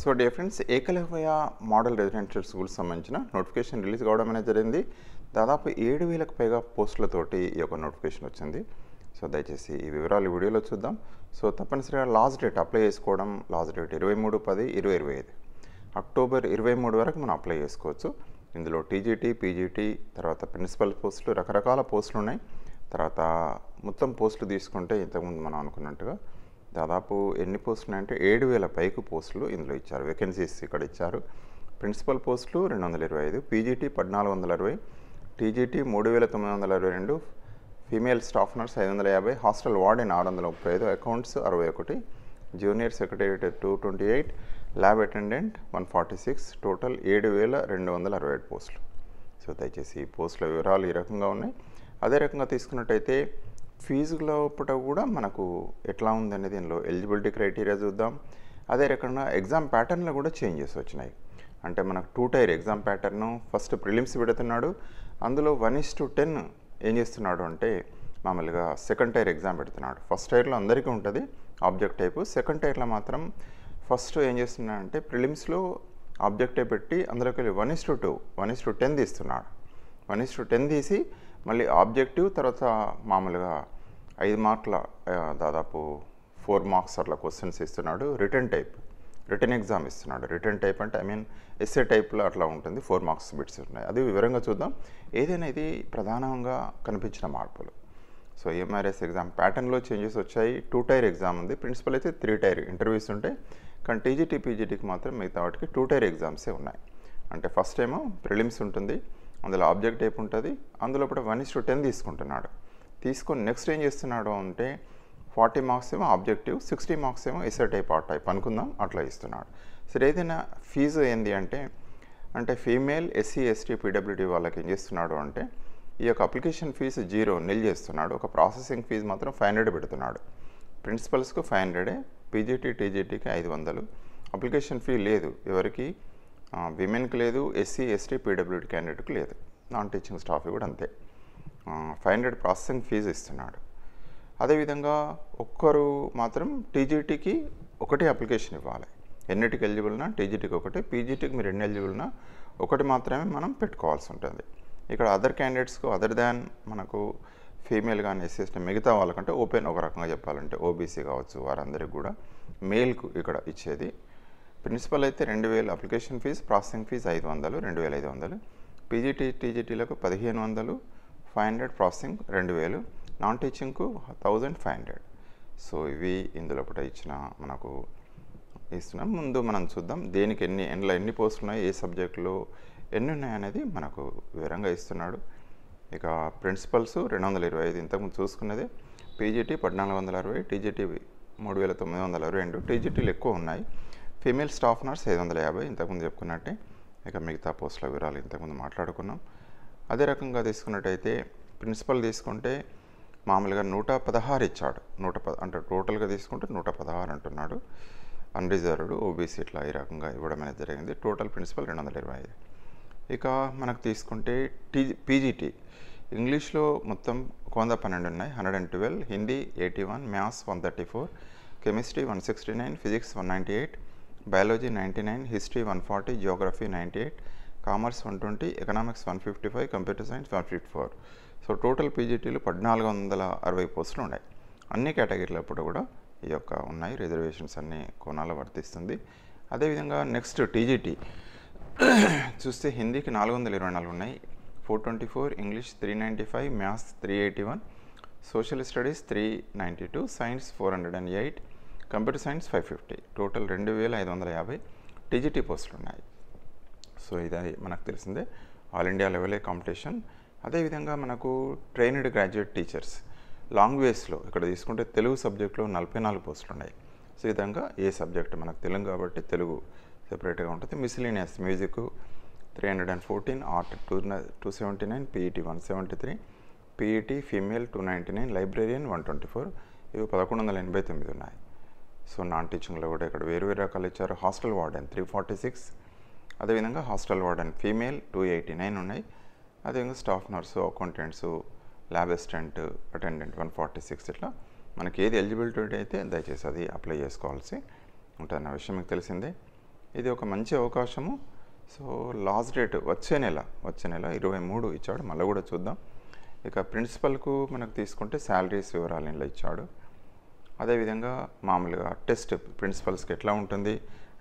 So dear friends, Eklavya model residential schools సంబంధించిన notification release కావడం అనేది జరిగింది. దాదాపు 7,000కు పైగా పోస్టులతోటి ఈ యొక్క నోటిఫికేషన్ వచ్చింది. సో దయచేసి ఈ వివరాలు వీడియోలో చూద్దాం. సో తప్పనిసరిగా లాస్ట్ డేట్ అప్లై చేసుకోవడం లాస్ట్ డేట్ 23/10/2025 అక్టోబర్ 23 వరకు మనం అప్లై చేసుకోవచ్చు. ఇందులో టీజీటీ, పీజీటీ, తర్వాత ప్రిన్సిపల్ పోస్టులు, రకరకాల పోస్టులు ఉన్నాయి. తర్వాత మొత్తం పోస్టులు తీసుకుంటే ఇంతకుముందు మనం అనుకున్నట్టుగా దాదాపు ఎన్ని పోస్టులు ఉన్నాయంటే 7,000 పైకి పోస్టులు ఇందులో ఇచ్చారు. వేకెన్సీస్ ఇక్కడ ఇచ్చారు. ప్రిన్సిపల్ పోస్టులు 225, PGT 1460, TGT 3,922, female staff nurse 550, hostel warden 635, accounts 61, junior secretariat 228, lab attendant 146, total 7,267 పోస్టులు. సో దయచేసి ఈ పోస్టుల వివరాలు ఈ రకంగా ఉన్నాయి. అదే రకంగా తీసుకున్నట్టయితే ఫీజు లోపల కూడా మనకు ఎట్లా ఉందనేది దీనిలో ఎలిజిబిలిటీ క్రైటీరియా చూద్దాం. అదే రకంగా ఎగ్జామ్ ప్యాటర్న్లో కూడా చేంజెస్ వచ్చినాయి. అంటే మనకు 2 tier exam pattern first prelims పెడుతున్నాడు. అందులో 1:10 ఏం చేస్తున్నాడు అంటే మామూలుగా సెకండ్ టైర్ ఎగ్జామ్ పెడుతున్నాడు. ఫస్ట్ టైర్లో అందరికీ ఉంటుంది ఆబ్జెక్ట్ టైపు. సెకండ్ టైర్లో మాత్రం ఫస్ట్ ఏం చేస్తున్నాడు అంటే ప్రిలిమ్స్లో ఆబ్జెక్ట్ టైప్ పెట్టి అందులోకి వెళ్ళి 1:2 1:10 తీస్తున్నాడు. 1:10 తీసి మళ్ళీ ఆబ్జెక్టివ్ తర్వాత మామూలుగా 5 మార్కుల దాదాపు 4 మార్క్స్ అట్లా క్వశ్చన్స్ ఇస్తున్నాడు. రిటర్న్ ఎగ్జామ్ ఇస్తున్నాడు. రిటర్న్ టైప్ అంటే ఎస్ఏ టైప్లో అట్లా ఉంటుంది. 4 మార్క్స్ బిట్స్ ఉన్నాయి. అది వివరంగా చూద్దాం. ఏదైనా ఇది ప్రధానంగా కనిపించిన మార్పులు. సో ఎంఆర్ఎస్ ఎగ్జామ్ ప్యాటర్న్లో చేంజెస్ వచ్చాయి. 2 టైర్ ఎగ్జామ్ ఉంది. ప్రిన్సిపల్ అయితే 3 టైర్ ఇంటర్వ్యూస్ ఉంటాయి. కానీ టీజీటీ, పీజీటీకి మాత్రం మిగతా వాటికి 2 టైర్ ఎగ్జామ్సే ఉన్నాయి. అంటే ఫస్ట్ ఏమో ప్రిలిమ్స్ ఉంటుంది, అందులో ఆబ్జెక్ట్ టైప్ ఉంటుంది, అందులో కూడా 1:10 తీసుకుంటున్నాడు. తీసుకొని నెక్స్ట్ ఏం చేస్తున్నాడు అంటే 40 మార్క్స్ ఏమో ఆబ్జెక్టివ్, 60 మార్క్స్ ఏమో ఎస్ఏ టైప్ ఆ టైప్ అనుకుందాం అట్లా ఇస్తున్నాడు. సరే ఏదైనా ఫీజు ఏంది అంటే ఫీమేల్, ఎస్సీ, ఎస్టీ, పీడబ్ల్యూడీ వాళ్ళకి ఏం చేస్తున్నాడు అంటే ఈ యొక్క అప్లికేషన్ ఫీజు 0 నిల్ చేస్తున్నాడు. ఒక ప్రాసెసింగ్ ఫీజు మాత్రం 500 పెడుతున్నాడు. ప్రిన్సిపల్స్కు 500, పీజీటీ, టీజీటీకి 500. అప్లికేషన్ ఫీ లేదు ఎవరికి, విమెన్కి లేదు, ఎస్సీ, ఎస్టీ, పీడబ్ల్యూడీ క్యాండిడేట్కి లేదు. నాన్ టీచింగ్ స్టాఫ్ కూడా అంతే. 500 ప్రాసెసింగ్ ఫీజు ఇస్తున్నాడు. అదేవిధంగా ఒక్కరు మాత్రం టీజీటీకి ఒకటి అప్లికేషన్ ఇవ్వాలి. ఎన్నిటికి ఎలిజిబుల్నా టీజీటీకి ఒకటి, పీజీటీకి మీరు ఎన్ని ఎలిజిబుల్నా ఒకటి మాత్రమే మనం పెట్టుకోవాల్సి ఉంటుంది. ఇక్కడ అదర్ క్యాండిడేట్స్కు అదర్ దాన్ మనకు ఫీమేల్ కానీ ఎస్సీ, ఎస్టీ మిగతా వాళ్ళకంటే ఓపెన్ ఒక రకంగా చెప్పాలంటే ఓబీసీ కావచ్చు వారందరికీ కూడా మేల్కు ఇక్కడ ఇచ్చేది. ప్రిన్సిపల్ అయితే 2,000 application fees, processing fees 500, 2,500. PGT, టీజీటీలకు 1,500, 500 ప్రాసెసింగ్ 2,000, నాన్ టీచింగ్కు 1,500. సో ఇవి ఇందులో ఇచ్చిన మనకు ఇస్తున్నాం. ముందు మనం చూద్దాం దేనికి ఎన్ని పోస్టులు ఉన్నాయి, ఏ సబ్జెక్టులో ఎన్ని ఉన్నాయనేది మనకు వివరంగా ఇస్తున్నాడు. ఇక ప్రిన్సిపల్స్ 225 ఇంతకుముందు చూసుకున్నది, పీజీటీ 1,460, టీజీటీ 3,922, టీజీటీలు ఎక్కువ ఉన్నాయి. ఫీమేల్ స్టాఫ్ నర్స్ 550 ఇంతకుముందు చెప్పుకున్నట్టే. ఇక మిగతా పోస్టుల వివరాలు ఇంతకుముందు మాట్లాడుకున్నాం. అదే రకంగా తీసుకున్నట్టయితే ప్రిన్సిపల్ తీసుకుంటే మామూలుగా 116 ఇచ్చాడు. 110 అంటే టోటల్గా తీసుకుంటే 116 అంటున్నాడు. అన్రిజర్వ్డ్, ఓబీసీ ఇట్లా ఈ రకంగా ఇవ్వడం అనేది జరిగింది. Total principal 225. ఇక మనకు తీసుకుంటే పీజీటీ ఇంగ్లీష్లో మొత్తం 112 ఉన్నాయి, 112, Hindi 81, maths 134, chemistry 169, physics 198, biology 99, history 140, geography 98, commerce 120, economics 155, computer science 154. So total పీజీటీలు 1,460 పోస్టులు ఉన్నాయి. అన్ని కేటగిరీలప్పుడు కూడా ఈ యొక్క ఉన్నాయి. రిజర్వేషన్స్ అన్ని కోణాలు వర్తిస్తుంది. అదేవిధంగా నెక్స్ట్ టీజీటీ చూస్తే హిందీకి 424 ఉన్నాయి, 424, English 395, maths 381, social studies 392, science 408, computer science 550. Total 2,550 TGT పోస్టులు ఉన్నాయి. సో ఇది మనకు తెలిసిందే, ఆల్ ఇండియా లెవెలే కాంపిటీషన్. అదేవిధంగా మనకు ట్రైన్డ్ గ్రాడ్యుయేట్ టీచర్స్ లాంగ్వేజ్లో ఇక్కడ తీసుకుంటే తెలుగు సబ్జెక్టులో 44 పోస్టులు ఉన్నాయి. సో ఈ విధంగా ఏ సబ్జెక్ట్ మనకు తెలుగు కాబట్టి తెలుగు సెపరేట్గా ఉంటుంది. Miscellaneous music 314, art 279, PET 173, PET female 299, librarian 124. ఇవి 1,189 ఉన్నాయి. సో నాన్ టీచింగ్లో కూడా ఇక్కడ వేరు రకాలు ఇచ్చారు. హాస్టల్ వార్డెన్ 346, అదేవిధంగా హాస్టల్ వార్డెన్ ఫీమేల్ 289 ఉన్నాయి. అదేవిధంగా staff nurse, అకౌంటెంట్సు, lab assistant, attendant 146. ఇట్లా మనకి ఏది ఎలిజిబిలిటీ అయితే దయచేసి అది అప్లై చేసుకోవాల్సి ఉంటుందన్న విషయం మీకు తెలిసిందే. ఇది ఒక మంచి అవకాశము. సో లాస్ట్ డేట్ వచ్చే నెల 23 ఇచ్చాడు, మళ్ళీ కూడా చూద్దాం. ఇక ప్రిన్సిపల్కు మనకు తీసుకుంటే శాలరీస్ వివరాలు ఇందులో ఇచ్చాడు. అదేవిధంగా మామూలుగా టెస్ట్ ప్రిన్సిపల్స్కి ఎట్లా ఉంటుంది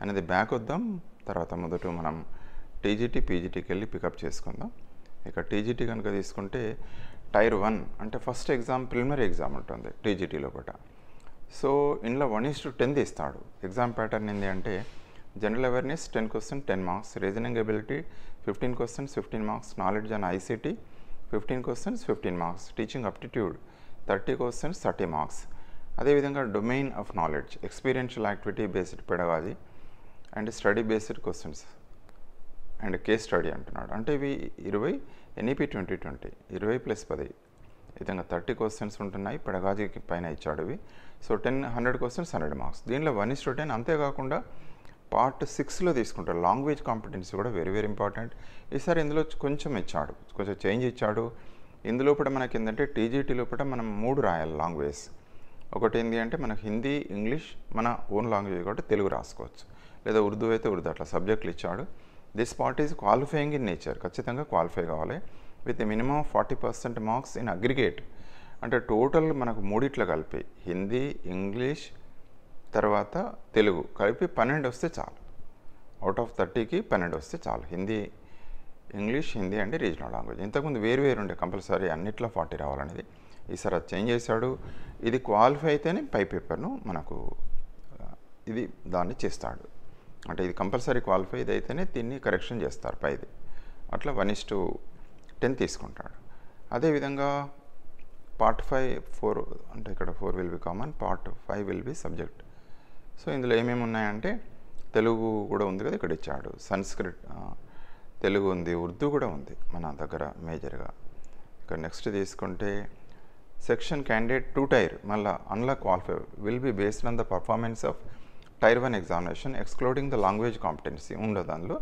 అనేది బ్యాక్ వద్దాం. తర్వాత మొదట మనం టీజీటీ పీజీటీకి వెళ్ళి పికప్ చేసుకుందాం. ఇక టీజీటీ కనుక తీసుకుంటే టైర్ 1 అంటే ఫస్ట్ ఎగ్జామ్ ప్రిలిమినరీ ఎగ్జామ్ ఉంటుంది టీజీటీలో కూడా. సో ఇందులో 1:10 ఇస్తాడు. ఎగ్జామ్ ప్యాటర్న్ ఏంటి అంటే general awareness 10 question 10 marks, reasoning ability 15 questions 15 marks, knowledge and ICT 15 questions 15 marks, teaching aptitude 30 questions 30 marks. అదేవిధంగా domain of knowledge, experiential activity based pedagogy and study based questions and case study అంటున్నాడు. అంటే ఇవి 20 NEP 2020 20 + 10 ఈ విధంగా 30 questions ఉంటున్నాయి. పెడగాజీకి పైన ఇచ్చాడు ఇవి. So 100 questions 100 marks. దీనిలో 1:10. అంతేకాకుండా పార్ట్ 6లో తీసుకుంటారు లాంగ్వేజ్ కాంపిటెన్సీ కూడా వెరీ వెరీ ఇంపార్టెంట్. ఈసారి ఇందులో కొంచెం ఇచ్చాడు, కొంచెం చేంజ్ ఇచ్చాడు. ఇందులో కూడా మనకి ఏంటంటే టీజీటీ లోపల మనం 3 రాయాలి లాంగ్వేజ్. ఒకటి ఏంటి అంటే మనకు హిందీ, ఇంగ్లీష్, మన ఓన్ లాంగ్వేజ్ కాబట్టి తెలుగు రాసుకోవచ్చు, లేదా ఉర్దూ అయితే ఉర్దూ, అట్లా సబ్జెక్టులు ఇచ్చాడు. This part is qualifying in nature, ఖచ్చితంగా క్వాలిఫై కావాలి with minimum 40% marks in aggregate. అంటే టోటల్ మనకు మూడిట్లో కలిపి హిందీ, ఇంగ్లీష్, తర్వాత తెలుగు కలిపి 12 వస్తే చాలు. అవుట్ ఆఫ్ 30కి 12 వస్తే చాలు. హిందీ, ఇంగ్లీష్, హిందీ అంటే రీజనల్ లాంగ్వేజ్. ఇంతకుముందు వేరు ఉండే కంపల్సరీ అన్నిట్లో 40 రావాలనేది. ఈసారి అది చేంజ్ చేశాడు. ఇది క్వాలిఫై అయితేనే పై పేపర్ను మనకు ఇది దాన్ని చేస్తాడు. అంటే ఇది కంపల్సరీ క్వాలిఫై, ఇది అయితేనే దీన్ని కరెక్షన్ చేస్తారు పైది. అట్లా 1:10 తీసుకుంటాడు. అదేవిధంగా పార్ట్ 5 4 అంటే ఇక్కడ 4 will be common, part 5 will be subject. So ఇందులో ఏమేమి ఉన్నాయంటే తెలుగు కూడా ఉంది కదా ఇక్కడ ఇచ్చాడు, సంస్కృత్ తెలుగు ఉంది, ఉర్దూ కూడా ఉంది మన దగ్గర మేజర్గా. ఇక్కడ నెక్స్ట్ తీసుకుంటే సెక్షన్ క్యాండిడేట్ 2 టైర్ మళ్ళీ అన్లా qualify will be based on the performance of tier 1 examination excluding the language competency ఉండదు అందులో.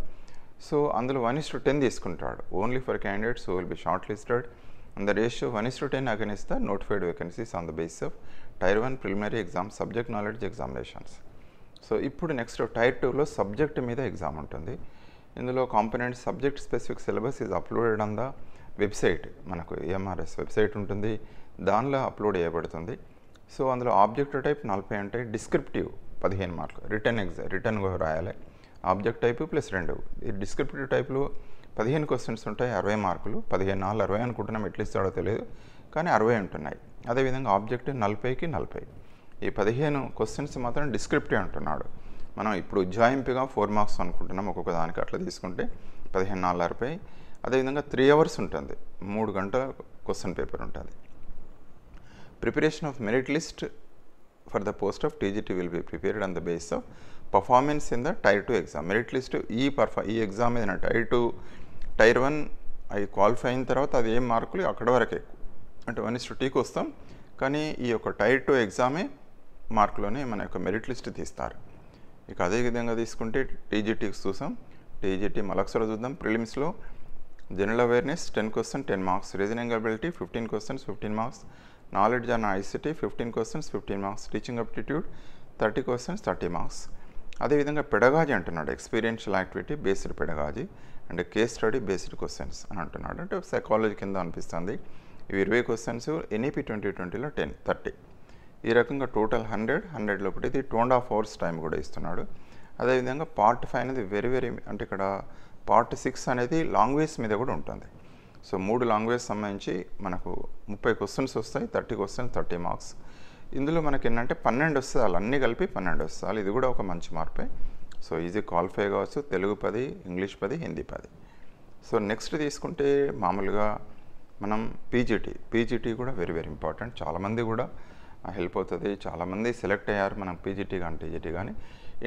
సో అందులో 1:10 తీసుకుంటాడు only for candidates who will be short listed and the ratio 1:10 against the notified vacancies on the basis of tier 1 preliminary exam subject knowledge examinations. So ఇప్పుడు next tier 2లో subject మీద exam ఉంటుంది. ఇందులో component subject specific syllabus is uploaded on the website. మనకు EMRS website ఉంటుంది, దానిలో upload చేయబడుతుంది. So అందులో ఆబ్జెక్టివ్ టైప్ 40 ఉంటాయి, డిస్క్రిప్టివ్ 15 మార్కులు, రిటర్న్ రాయాలి. Object type +2. ఈ డిస్క్రిప్టివ్ టైప్లో 15 క్వశ్చన్స్ ఉంటాయి, 60 మార్కులు. 15 4 60 అనుకుంటున్నాం, ఎట్లా ఇస్తాడో తెలియదు, కానీ 60 ఉంటున్నాయి. అదేవిధంగా ఆబ్జెక్ట్ 40కి 40. ఈ 15 క్వశ్చన్స్ మాత్రం డిస్క్రిప్టివ్ అంటున్నాడు. మనం ఇప్పుడు ఉజ్జాయింపుగా 4 మార్క్స్ అనుకుంటున్నాం ఒక్కొక్క దానికి. అట్లా తీసుకుంటే 15 4 60. అదేవిధంగా 3 అవర్స్ ఉంటుంది, 3 గంటల క్వశ్చన్ పేపర్ ఉంటుంది. Preparation of merit list for the post of TGT will be prepared on the base of performance in the tier 2 exam. Merit list ఈ ఎగ్జామ్ ఏదైనా టైర్ 1 అవి క్వాలిఫై అయిన తర్వాత అది ఏం మార్కులు అక్కడ వరకే, అంటే 1:2కి వస్తాం. కానీ ఈ యొక్క టైర్ 2 ఎగ్జామే మార్కులోనే మన యొక్క మెరిట్ లిస్ట్ తీస్తారు. ఇక అదేవిధంగా తీసుకుంటే టీజీటీకి చూసాం. టీజీటీ మలక్సలో చూద్దాం. ప్రిలిమ్స్లో general awareness 10 question 10 marks, reasoning ability 15 questions 15 marks, knowledge and ICT 15 questions 15 marks, teaching aptitude 30 questions 30 marks. అదేవిధంగా పెడగాజీ అంటున్నాడు, experiential activity based pedagogy and case study based questions అని అంటున్నాడు. అంటే సైకాలజీ కింద అనిపిస్తుంది. ఇవి 20 క్వశ్చన్స్, ఎన్ఈపీ 2020లో 10 30. ఈ రకంగా టోటల్ 100 లోపల ఇది 2.5 hours టైం కూడా ఇస్తున్నాడు. అదేవిధంగా పార్ట్ 5 అనేది వెరీ అంటే ఇక్కడ పార్ట్ 6 అనేది లాంగ్వేజ్ మీద కూడా ఉంటుంది. సో 3 లాంగ్వేజ్ సంబంధించి మనకు 30 క్వశ్చన్స్ వస్తాయి, 30 క్వశ్చన్స్ 30 మార్క్స్. ఇందులో మనకి ఏంటంటే 12 వస్తుంది, అన్నీ కలిపి 12 వస్తుంది. ఇది కూడా ఒక మంచి మార్పే. సో ఈజీ క్వాలిఫై కావచ్చు. Telugu 10, English 10, Hindi 10. So next తీసుకుంటే మామూలుగా మనం పీజీటీ కూడా వెరీ ఇంపార్టెంట్. చాలామంది కూడా హెల్ప్ అవుతుంది. చాలామంది సెలెక్ట్ అయ్యారు మనం పీజీటీ కానీ టీజీటీ కానీ.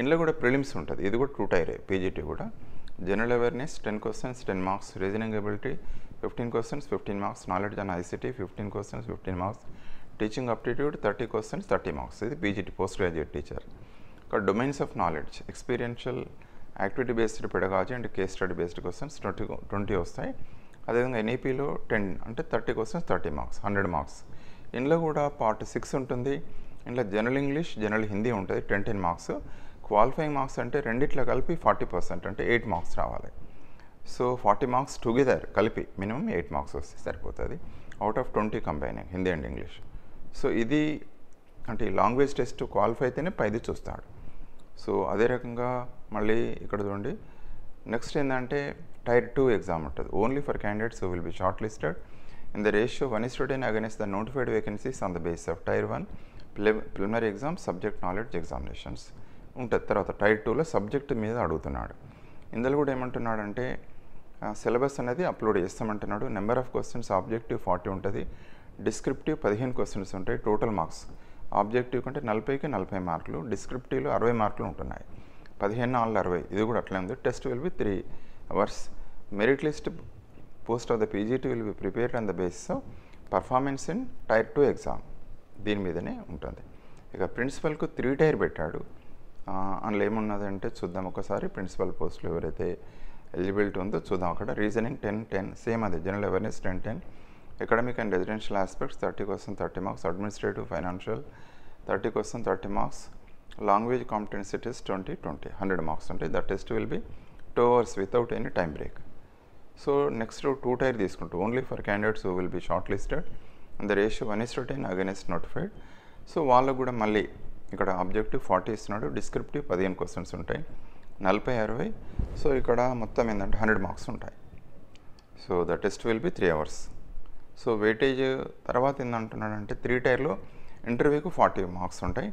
ఇందులో కూడా ప్రిలిమ్స్ ఉంటుంది. ఇది కూడా 2 టైరే పీజీటీ కూడా. General awareness 10 questions 10 marks, reasoning ability 15 questions 15 marks, knowledge and ICT 15 questions 15 marks, teaching aptitude 30 questions 30 marks. ఇది పీజీటీ పోస్ట్ గ్రాడ్యుయేట్ టీచర్. ఇక్కడ domains of knowledge, experiential activity based pedagogy and case study based questions 20 వస్తాయి. అదేవిధంగా ఎన్ఈపీలో 10 అంటే 30 questions 30 marks 100 marks. ఇందులో కూడా part 6 ఉంటుంది. ఇందులో general English, general Hindi ఉంటుంది 10 మార్క్స్. క్వాలిఫైయింగ్ మార్క్స్ అంటే రెండిట్లో కలిపి 40% అంటే 8 మార్క్స్ రావాలి. సో 40 మార్క్స్ టుగెదర్ కలిపి మినిమం 8 మార్క్స్ వస్తే సరిపోతుంది, out of 20 combining Hindi and English. So ఇది అంటే ఈ లాంగ్వేజ్ టెస్ట్ క్వాలిఫై అయితేనే పైది చూస్తాడు. సో అదే రకంగా మళ్ళీ ఇక్కడ చూడండి, నెక్స్ట్ ఏంటంటే టైర్ 2 ఎగ్జామ్ ఉంటుంది, only for candidates who will be short listed in the ratio 1:10 against the notified vacancies on the base of tier 1 preliminary exam subject knowledge examinations ఉంటుంది. తర్వాత టైర్ 2లో సబ్జెక్ట్ మీద అడుగుతున్నాడు. ఇందులో కూడా ఏమంటున్నాడంటే సిలబస్ అనేది అప్లోడ్ చేస్తామంటున్నాడు. నెంబర్ ఆఫ్ క్వశ్చన్స్ ఆబ్జెక్టివ్ 40 ఉంటుంది, డిస్క్రిప్టివ్ 15 క్వశ్చన్స్ ఉంటాయి. టోటల్ మార్క్స్ ఆబ్జెక్టివ్ కంటే 40కి 40 మార్కులు, డిస్క్రిప్టివ్లో 60 మార్కులు ఉంటున్నాయి. 15 4 60, ఇది కూడా అట్లే ఉంది. Test will be 3 hours. Merit list post of the PGT will be prepared on the basis of performance in tier 2 exam, దీని మీదనే ఉంటుంది. ఇక ప్రిన్సిపల్కు 3 టైర్ పెట్టాడు. అందులో ఏమున్నదంటే చూద్దాం ఒకసారి. ప్రిన్సిపల్ పోస్టులు ఎవరైతే ఎలిజిబిలిటీ ఉందో చూద్దాం. అక్కడ రీజనింగ్ 10 సేమ్ అది, general awareness 10 academic and residential aspects 30 కోసం 30 మార్క్స్, అడ్మినిస్ట్రేటివ్ ఫైనాన్షియల్ 30 కోసం 30 marks, language competency test 20 100 marks ఉంటాయి. The test will be 2 hours without any time break. So next 2 tier తీసుకుంటూ only for candidates who will be short listed and the ratio 1:10 against notified. So వాళ్ళకు కూడా మళ్ళీ ఇక్కడ objective 40 ఇస్తున్నాడు, descriptive 15 questions ఉంటాయి, 40 60. So ఇక్కడ మొత్తం ఏంటంటే 100 మార్క్స్ ఉంటాయి. So the test will be 3 hours. So weightage తర్వాత ఏంటంటున్నాడంటే 3 టైర్లో ఇంటర్వ్యూకు 40 మార్క్స్ ఉంటాయి,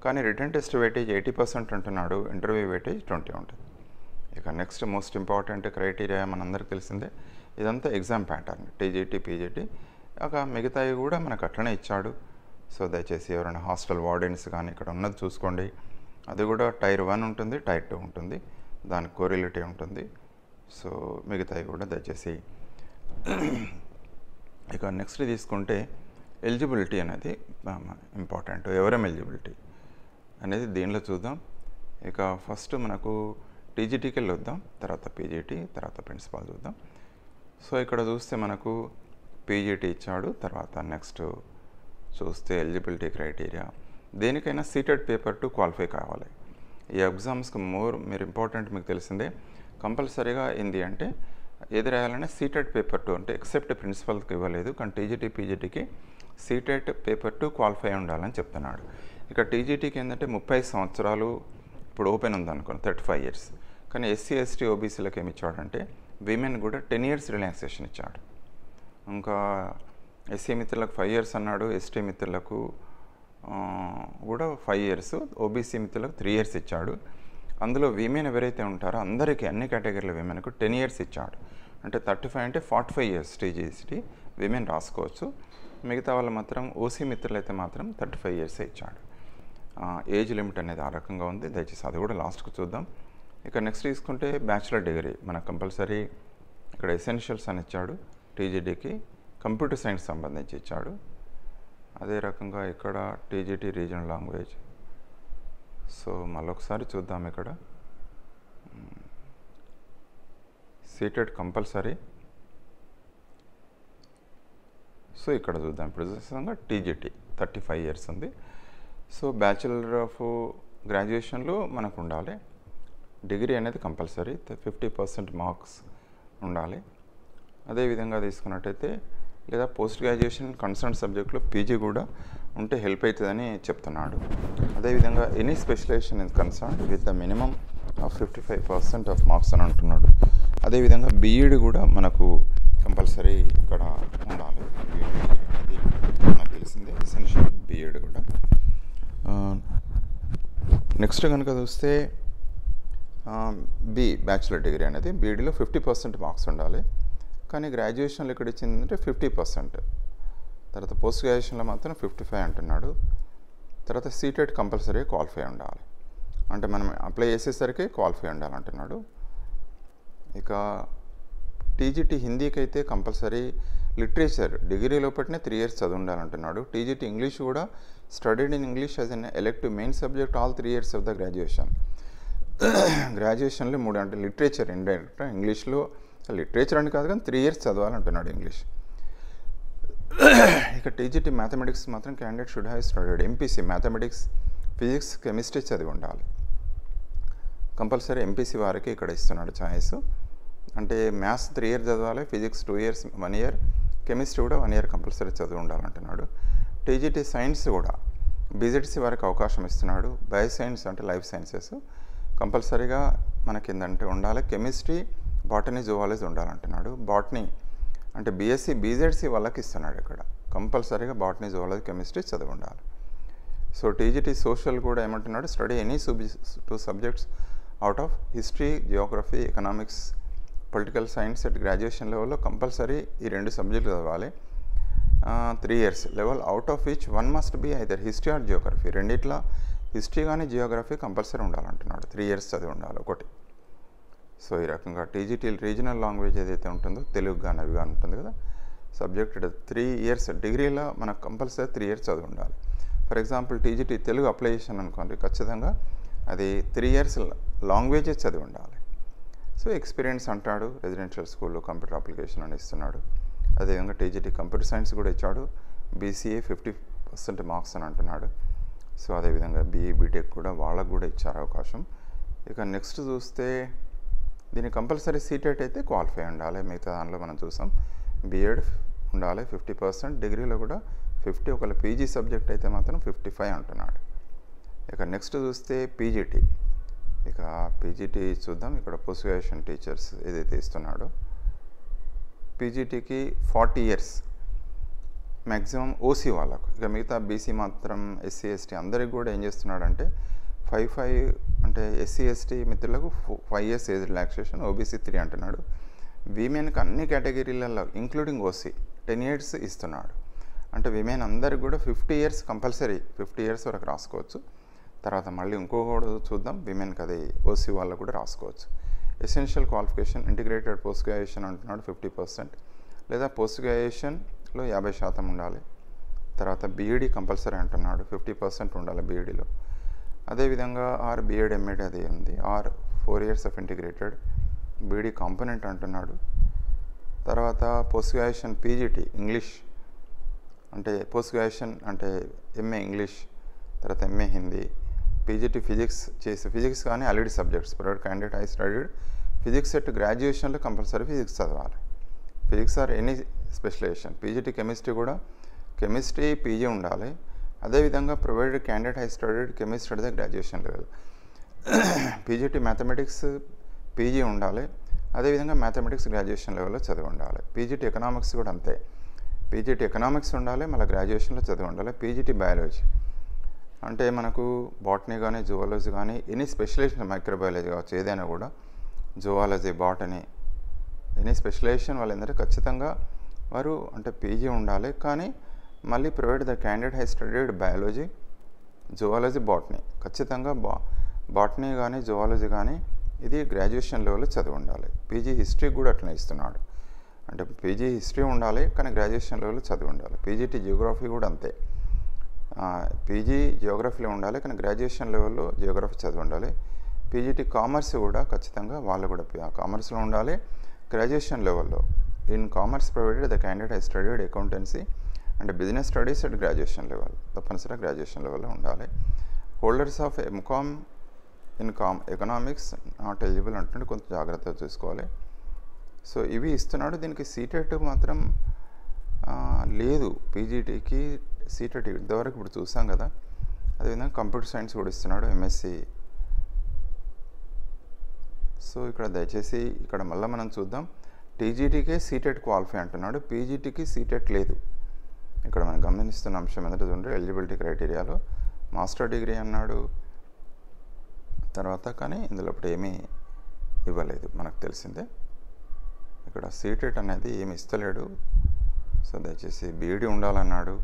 కానీ రిటర్న్ టెస్ట్ వెయిటేజ్ 80% అంటున్నాడు, ఇంటర్వ్యూ వెయిటేజ్ 20 ఉంటుంది. ఇక నెక్స్ట్ మోస్ట్ ఇంపార్టెంట్ క్రైటీరియా మనందరికీ తెలిసిందే, ఇదంతా ఎగ్జామ్ ప్యాటర్న్ టీజీటీ పీజీటీ. ఇక మిగతావి కూడా మనకు అట్లనే ఇచ్చాడు. సో దయచేసి ఎవరైనా హాస్టల్ వార్డెన్స్ కానీ ఇక్కడ ఉన్నది చూసుకోండి. అది కూడా టైర్ 1 ఉంటుంది, టైర్ 2 ఉంటుంది, దానికి కోరిలేటివ్ ఉంటుంది. సో మిగతావి కూడా దయచేసి. ఇక నెక్స్ట్ తీసుకుంటే ఎలిజిబిలిటీ అనేది ఇంపార్టెంట్, ఎవరం ఎలిజిబిలిటీ అనేది దీనిలో చూద్దాం. ఇక ఫస్ట్ మనకు టీజీటీకి వెళ్ళి వద్దాం, తర్వాత పీజీటీ, తర్వాత ప్రిన్సిపాల్ చూద్దాం. సో ఇక్కడ చూస్తే మనకు పీజీటీ ఇచ్చాడు. తర్వాత నెక్స్ట్ చూస్తే ఎలిజిబిలిటీ క్రైటీరియా, దేనికైనా సీటెడ్ పేపర్ 2 క్వాలిఫై కావాలి. ఈ ఎగ్జామ్స్కి మీరు ఇంపార్టెంట్ మీకు తెలిసిందే, కంపల్సరీగా ఏంది అంటే ఏది రాయాలంటే సీటెడ్ పేపర్ 2 అంటే ఎక్సెప్ట్ ప్రిన్సిపల్కి ఇవ్వలేదు, కానీ టీజీటీ పీజీటీకి సీటెడ్ పేపర్ 2 క్వాలిఫై ఉండాలని చెప్తున్నాడు. ఇక టీజీటీకి ఏంటంటే 30 సంవత్సరాలు ఇప్పుడు ఓపెన్ ఉందనుకోండి, 35 years. కానీ ఎస్సీ ఎస్టీ ఓబీసీలకు ఏమి ఇచ్చాడంటే విమెన్ కూడా 10 years రిలాక్సేషన్ ఇచ్చాడు. ఇంకా ఎస్సీ మిత్రులకు 5 years అన్నాడు, ఎస్టీ మిత్రులకు కూడా 5 years, ఓబీసీ మిత్రులకు 3 years ఇచ్చాడు. అందులో విమెన్ ఎవరైతే ఉంటారో అందరికీ అన్ని కేటగిరీల విమెన్కు 10 years ఇచ్చాడు. అంటే 35 అంటే 45 years టీజీసీ విమెన్ రాసుకోవచ్చు. మిగతా వాళ్ళు మాత్రం ఓసీ మిత్రులు అయితే మాత్రం 35 years ఇచ్చాడు. ఏజ్ లిమిట్ అనేది ఆ రకంగా ఉంది, దయచేసి అది కూడా లాస్ట్కి చూద్దాం. ఇక నెక్స్ట్ తీసుకుంటే బ్యాచిలర్ డిగ్రీ మనకు కంపల్సరీ ఇక్కడ ఎసెన్షియల్స్ అని ఇచ్చాడు. టీజీడీకి కంప్యూటర్ సైన్స్ సంబంధించి ఇచ్చాడు. అదే రకంగా ఇక్కడ టీజీటీ రీజనల్ లాంగ్వేజ్. సో మళ్ళొకసారి చూద్దాం. ఇక్కడ సీటెడ్ కంపల్సరీ. సో ఇక్కడ చూద్దాం ప్రస్తుతంగా టీజీటీ 35 years ఉంది. సో బ్యాచిలర్ ఆఫ్ గ్రాడ్యుయేషన్లో మనకు ఉండాలి, డిగ్రీ అనేది కంపల్సరీ 50% మార్క్స్ ఉండాలి. అదేవిధంగా తీసుకున్నట్టయితే లేదా పోస్ట్ గ్రాడ్యుయేషన్ కన్సర్న్ సబ్జెక్ట్లో పీజీ కూడా ఉంటే హెల్ప్ అవుతుందని చెప్తున్నాడు. అదేవిధంగా any specialisation is concern with the minimum of 55% of marks అని అంటున్నాడు. అదేవిధంగా బీఈడి కూడా మనకు కంపల్సరీ ఇక్కడ ఉండాలి. బీఈడి అనేది మనకు తెలిసిందే, ఎసెన్షియల్ బీఈడి కూడా. నెక్స్ట్ కనుక చూస్తే బ్యాచిలర్ డిగ్రీ అనేది బీఈడిలో 50% మార్క్స్ ఉండాలి, కానీ గ్రాడ్యుయేషన్లో ఇక్కడ ఇచ్చిందంటే 50%. తర్వాత పోస్ట్ గ్రాడ్యుయేషన్లో మాత్రం 55 అంటున్నాడు. తర్వాత సీటెడ్ కంపల్సరీ క్వాలిఫై ఉండాలి, అంటే మనం అప్లై చేసేసరికి క్వాలిఫై ఉండాలంటున్నాడు. ఇక టీజీటీ హిందీకి అయితే కంపల్సరీ లిటరేచర్ డిగ్రీ లోపటినే 3 years చదువు ఉండాలంటున్నాడు. టీజీటీ ఇంగ్లీష్ కూడా studied in English as an elective main subject all 3 years of the graduation. గ్రాడ్యుయేషన్లో 3 అంటే లిటరేచర్ ఇండైరెక్ట్ ఇంగ్లీష్లో లిటరేచర్ అని కాదు కానీ 3 years చదవాలంటున్నాడు ఇంగ్లీష్. ఇక టీజీటీ మ్యాథమెటిక్స్ మాత్రం candidate should have studied MPC mathematics, physics, chemistry చదివి ఉండాలి. కంపల్సరీ ఎంపీసీ వారికి ఇక్కడ ఇస్తున్నాడు ఛాయిస్. అంటే మ్యాథ్స్ 3 ఇయర్స్ చదవాలి, ఫిజిక్స్ 2 ఇయర్స్ 1 ఇయర్, కెమిస్ట్రీ కూడా 1 ఇయర్ కంపల్సరీ చదివి ఉండాలంటున్నాడు. టీజీటీ సైన్స్ కూడా బీజెడ్సీ వారికి అవకాశం ఇస్తున్నాడు. బయో సైన్స్ అంటే లైఫ్ సైన్సెస్ కంపల్సరీగా మనకి ఏంటంటే ఉండాలి. కెమిస్ట్రీ, బాటనీ, జువాలజీ ఉండాలంటున్నాడు. బాటనీ అంటే బీఎస్సీ బీజెడ్సీ వాళ్ళకి ఇస్తున్నాడు. ఇక్కడ కంపల్సరీగా బాటనీ, జువాలజీ, కెమిస్ట్రీ చదివి ఉండాలి. సో టీజీటీ సోషల్ కూడా ఏమంటున్నాడు, study any 2 subjects out of history, Geography, economics, political science at graduation లెవెల్లో కంపల్సరీ ఈ 2 సబ్జెక్టులు చదవాలి. 3 years level out of which 1 must be either history or Geography. రెండిట్లో హిస్టరీ కానీ జియోగ్రఫీ కంపల్సరీ ఉండాలంటున్నాడు. 3 ఇయర్స్ చదివి ఉండాలి ఒకటి. సో ఈ రకంగా టీజీటీ రీజనల్ లాంగ్వేజ్ ఏదైతే ఉంటుందో తెలుగు కానీ అవి కానీ ఉంటుంది కదా సబ్జెక్ట్ 3 ఇయర్స్ డిగ్రీలో మనకు కంపల్సరీ 3 ఇయర్స్ చదివి ఉండాలి. For example TGT Telugu apply చేసాను అనుకోండి, ఖచ్చితంగా అది 3 ఇయర్స్ లాంగ్వేజే చదివి ఉండాలి. సో ఎక్స్పీరియన్స్ అంటాడు. రెసిడెన్షియల్ స్కూల్లో కంప్యూటర్ అప్లికేషన్ అని ఇస్తున్నాడు. అదేవిధంగా టీజీటీ కంప్యూటర్ సైన్స్ కూడా ఇచ్చాడు. బీసీఏ 50% మార్క్స్ అని అంటున్నాడు. సో అదేవిధంగా బీఈ, బీటెక్ కూడా వాళ్ళకు కూడా ఇచ్చారు అవకాశం. ఇక నెక్స్ట్ చూస్తే దీనికి కంపల్సరీ సీటెట్ అయితే క్వాలిఫై ఉండాలి. మిగతా దానిలో మనం చూసాం బీఎడ్ ఉండాలి 50%, డిగ్రీలో కూడా 50, ఒకవేళ పీజీ సబ్జెక్ట్ అయితే మాత్రం 55 అంటున్నాడు. ఇక నెక్స్ట్ చూస్తే పీజీటీ. ఇక పీజీటీ చూద్దాం. ఇక్కడ పోస్ట్ గ్రాడ్యుయేషన్ టీచర్స్ ఏదైతే ఇస్తున్నాడో పీజీటీకి 40 ఇయర్స్ మ్యాక్సిమం ఓసీ వాళ్ళకు. ఇక మిగతా బీసీ మాత్రం ఎస్సీ, ఎస్టీ అందరికి కూడా ఏం చేస్తున్నాడంటే 5 అంటే ఎస్సీ, ఎస్టీ మిత్రులకు 5 ఇయర్స్ ఏజ్ రిలాక్సేషన్, ఓబీసీ 3 అంటున్నాడు. విమెన్కి అన్ని కేటగిరీలలో ఇంక్లూడింగ్ ఓసీ 10 ఇయర్స్ ఇస్తున్నాడు. అంటే విమెన్ అందరికి కూడా 50 ఇయర్స్ కంపల్సరీ 50 ఇయర్స్ వరకు రాసుకోవచ్చు. తర్వాత మళ్ళీ ఇంకోటి చూద్దాం, విమెన్కి అది ఓసీ వాళ్ళకు కూడా రాసుకోవచ్చు. Essential qualification integrated post graduation అంటున్నాడు 50%, లేదా పోస్ట్ గ్రాడ్యుయేషన్లో 50% ఉండాలి. తర్వాత బీఈడీ కంపల్సరీ అంటున్నాడు 50% ఉండాలి బీఈడీలో. అదేవిధంగా ఆర్ బీఎడ్, ఎంఎడ్ అది ఉంది. Or 4 years of integrated BEd component అంటున్నాడు. తర్వాత పోస్ట్ గ్రాడ్యుయేషన్ పీజీటీ ఇంగ్లీష్ అంటే పోస్ట్ గ్రాడ్యుయేషన్ అంటే ఎంఏ ఇంగ్లీష్, తర్వాత ఎంఏ హిందీ, పీజీటీ ఫిజిక్స్ చేసి ఫిజిక్స్ కానీ already subjects provide candidate I studied physics at గ్రాడ్యుయేషన్లో కంపల్సరీ ఫిజిక్స్ చదవాలి. Physics or any specialization. PGT chemistry కూడా కెమిస్ట్రీ పీజీ ఉండాలి. అదేవిధంగా provided candidate I studied chemistry at the graduation level. PGT mathematics PG ఉండాలి. అదేవిధంగా mathematics graduation లెవెల్లో చదివి ఉండాలి. పీజీటీ ఎకనామిక్స్ కూడా అంతే. పీజీటీ ఎకనామిక్స్ ఉండాలి, మళ్ళీ గ్రాడ్యుయేషన్లో చదివి ఉండాలి. పీజీటీ బయాలజీ అంటే మనకు బాటనీ కానీ జువాలజీ కానీ ఎనీ స్పెషలైజేషన్ మైక్రోబయాలజీ కావచ్చు, ఏదైనా కూడా జువాలజీ, బాటనీ ఎనీ స్పెషలైజేషన్ వాళ్ళు ఏంటంటే ఖచ్చితంగా వారు అంటే పీజీ ఉండాలి. కానీ మళ్ళీ provide the candidate high studied biology, zoology, botany ఖచ్చితంగా బాటనీ కానీ జువాలజీ కానీ ఇది గ్రాడ్యుయేషన్ లెవెల్లో చదివి ఉండాలి. పీజీ హిస్టరీ కూడా అట్లా ఇస్తున్నాడు. అంటే పీజీ హిస్టరీ ఉండాలి కానీ గ్రాడ్యుయేషన్ లెవెల్లో చదివి ఉండాలి. పీజీటీ జియోగ్రఫీ కూడా అంతే. పీజీ జియోగ్రఫీలో ఉండాలి కానీ గ్రాడ్యుయేషన్ లెవెల్లో జియోగ్రఫీ చదివి ఉండాలి. పీజీటీ కామర్స్ కూడా ఖచ్చితంగా వాళ్ళు కూడా కామర్స్లో ఉండాలి గ్రాడ్యుయేషన్ లెవెల్లో. In commerce provided the candidate high studied accountancy and business studies at graduation level, తప్పనిసరిగా గ్రాడ్యుయేషన్ లెవెల్లో ఉండాలి. Holders of M Com in economics not eligible అంటుంటే కొంత జాగ్రత్తగా చూసుకోవాలి. సో ఇవి ఇస్తున్నాడు. దీనికి సీటెట్ మాత్రం లేదు. పీజీటీకి సీటెట్ ఇంతవరకు ఇప్పుడు చూసాం కదా. అదేవిధంగా కంప్యూటర్ సైన్స్ కూడా ఇస్తున్నాడు, ఎంఎస్సి. సో ఇక్కడ దయచేసి ఇక్కడ మళ్ళీ మనం చూద్దాం. టీజీటీకే సీటెట్ క్వాలిఫై అంటున్నాడు, పీజీటీకి సీటెట్ లేదు. ఇక్కడ మనం గమనిస్తున్న అంశం ఏంటంటే చూడండి, ఎలిజిబిలిటీ క్రైటీరియాలో మాస్టర్ డిగ్రీ అన్నాడు తర్వాత, కానీ ఇందులో ఇప్పుడు ఏమీ ఇవ్వలేదు మనకు తెలిసిందే. ఇక్కడ సీటెట్ అనేది ఏమి ఇస్తలేడు. సో దయచేసి బీఈడీ ఉండాలన్నాడు,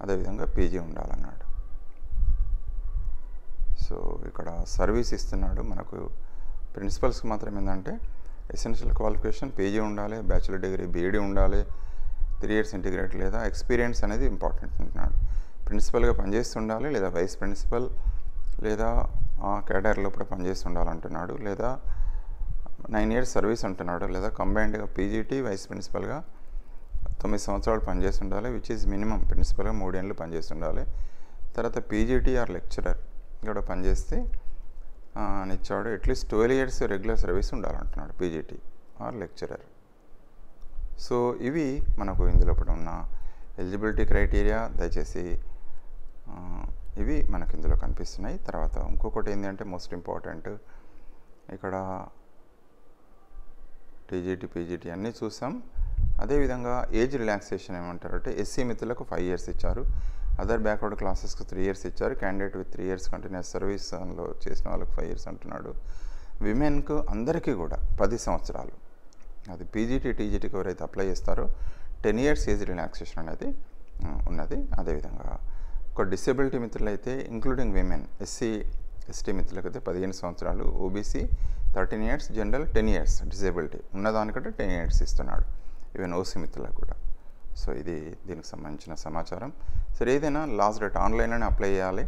అదేవిధంగా పీజీ ఉండాలన్నాడు. సో ఇక్కడ సర్వీస్ ఇస్తున్నాడు మనకు. ప్రిన్సిపల్స్కి మాత్రం ఏంటంటే ఎసెన్షియల్ క్వాలిఫికేషన్ పీజీ ఉండాలి, బ్యాచిలర్ డిగ్రీ బీఈడీ ఉండాలి, 3 ఇయర్స్ ఇంటిగ్రేట్ లేదా ఎక్స్పీరియన్స్ అనేది ఇంపార్టెంట్ అంటున్నాడు. ప్రిన్సిపల్గా పనిచేస్తుండాలి, లేదా వైస్ ప్రిన్సిపల్, లేదా కేడర్ లోపల పనిచేస్తుండాలంటున్నాడు, లేదా 9 ఇయర్స్ సర్వీస్ అంటున్నాడు, లేదా కంబైన్డ్గా పీజీటీ వైస్ ప్రిన్సిపల్గా 9 సంవత్సరాలు పనిచేసి ఉండాలి, విచ్ ఈజ్ మినిమం. ప్రిన్సిపల్గా 3 ఏళ్ళు పనిచేసి ఉండాలి. తర్వాత పీజీటీ ఆర్ లెక్చరర్ కూడా పనిచేస్తే అని ఇచ్చాడు. అట్లీస్ట్ 12 years రెగ్యులర్ సర్వీస్ ఉండాలంటున్నాడు పీజీటీ ఆర్ లెక్చరర్. సో ఇవి మనకు ఇందులో ఇప్పుడు ఉన్న ఎలిజిబిలిటీ క్రైటీరియా. దయచేసి ఇవి మనకి ఇందులో కనిపిస్తున్నాయి. తర్వాత ఇంకొకటి ఏంటంటే మోస్ట్ ఇంపార్టెంట్, ఇక్కడ టీజీటీ పీజీటీ అన్నీ చూసాం. అదేవిధంగా ఏజ్ రిలాక్సేషన్ ఏమంటారంటే ఎస్సీ మిత్రులకు 5 years ఇచ్చారు, అదర్ బ్యాక్వర్డ్ క్లాసెస్కి 3 years ఇచ్చారు. క్యాండిడేట్ విత్ 3 years కంటిన్యూస్ సర్వీస్లో చేసిన వాళ్ళకి 5 years అంటున్నాడు. విమెన్కు అందరికీ కూడా 10 సంవత్సరాలు, అది పీజీటీ టీజీటీకి ఎవరైతే అప్లై చేస్తారో 10 years ఏజ్ రిలాక్సేషన్ అనేది ఉన్నది. అదేవిధంగా ఒక డిసేబిలిటీ మిత్రులు అయితే ఇంక్లూడింగ్ విమెన్, ఎస్సీ ఎస్టీ మిత్రులకైతే 15 సంవత్సరాలు, OBC 13 years, general 10 years disability ఉన్నదానికంటే 10 years ఇస్తున్నాడు ఈవెన్ ఓసీ మిత్రులకు కూడా. సో ఇది దీనికి సంబంధించిన సమాచారం. సరే, ఏదైనా లాస్ట్ డేట్ ఆన్లైన్లోనే అప్లై చేయాలి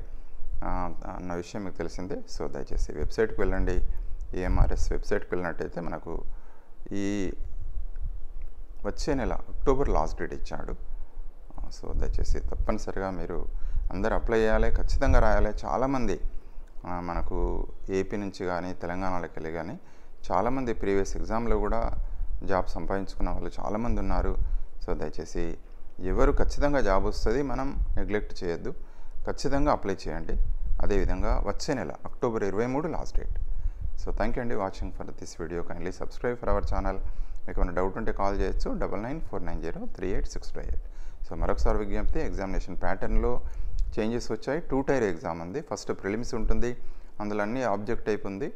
అన్న విషయం మీకు తెలిసిందే. సో దయచేసి వెబ్సైట్కి వెళ్ళండి. ఏఎంఆర్ఎస్ వెబ్సైట్కి వెళ్ళినట్టయితే మనకు ఈ వచ్చే నెల అక్టోబర్ లాస్ట్ డేట్ ఇచ్చాడు. సో దయచేసి తప్పనిసరిగా మీరు అందరూ అప్లై చేయాలి, ఖచ్చితంగా రాయాలి. చాలామంది మనకు ఏపీ నుంచి కానీ తెలంగాణలోకి వెళ్ళి కానీ చాలామంది ప్రీవియస్ ఎగ్జామ్లో కూడా జాబ్ సంపాదించుకున్న వాళ్ళు చాలామంది ఉన్నారు. సో దయచేసి ఎవరు ఖచ్చితంగా జాబ్ వస్తుంది, మనం నెగ్లెక్ట్ చేయొద్దు, ఖచ్చితంగా అప్లై చేయండి. అదేవిధంగా వచ్చే నెల October 23 last date. So thank you అండి watching for this video. Kindly subscribe for our channel. మీకు ఏమైనా డౌట్ ఉంటే కాల్ చేయొచ్చు 9949038658. సో మరొకసారి విజ్ఞప్తి, ఎగ్జామినేషన్ ప్యాటర్న్లో చేంజెస్ వచ్చాయి. 2 tier ఎగ్జామ్ ఉంది. ఫస్ట్ ప్రిలిమ్స్ ఉంటుంది, అందులో అన్ని ఆబ్జెక్ట్ టైప్ ఉంది.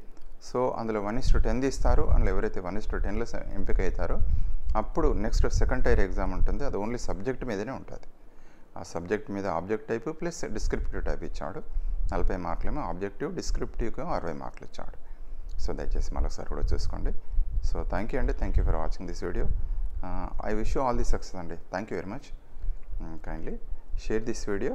సో అందులో 1:10 తీస్తారు. అందులో ఎవరైతే 1:10లో ఎంపిక అవుతారో అప్పుడు నెక్స్ట్ సెకండ్ టైర్ ఎగ్జామ్ ఉంటుంది. అది ఓన్లీ సబ్జెక్ట్ మీదనే ఉంటుంది. ఆ సబ్జెక్ట్ మీద object type plus descriptive type ఇచ్చాడు. 40 మార్కులేమో ఆబ్జెక్టివ్, డిస్క్రిప్టివ్కి 60 మార్కులు ఇచ్చాడు. సో దయచేసి మరొకసారి కూడా చూసుకోండి. సో థ్యాంక్ యూ అండి, thank you for watching this video. I wish you all the success అండి. Thank you very much. Kindly share this video.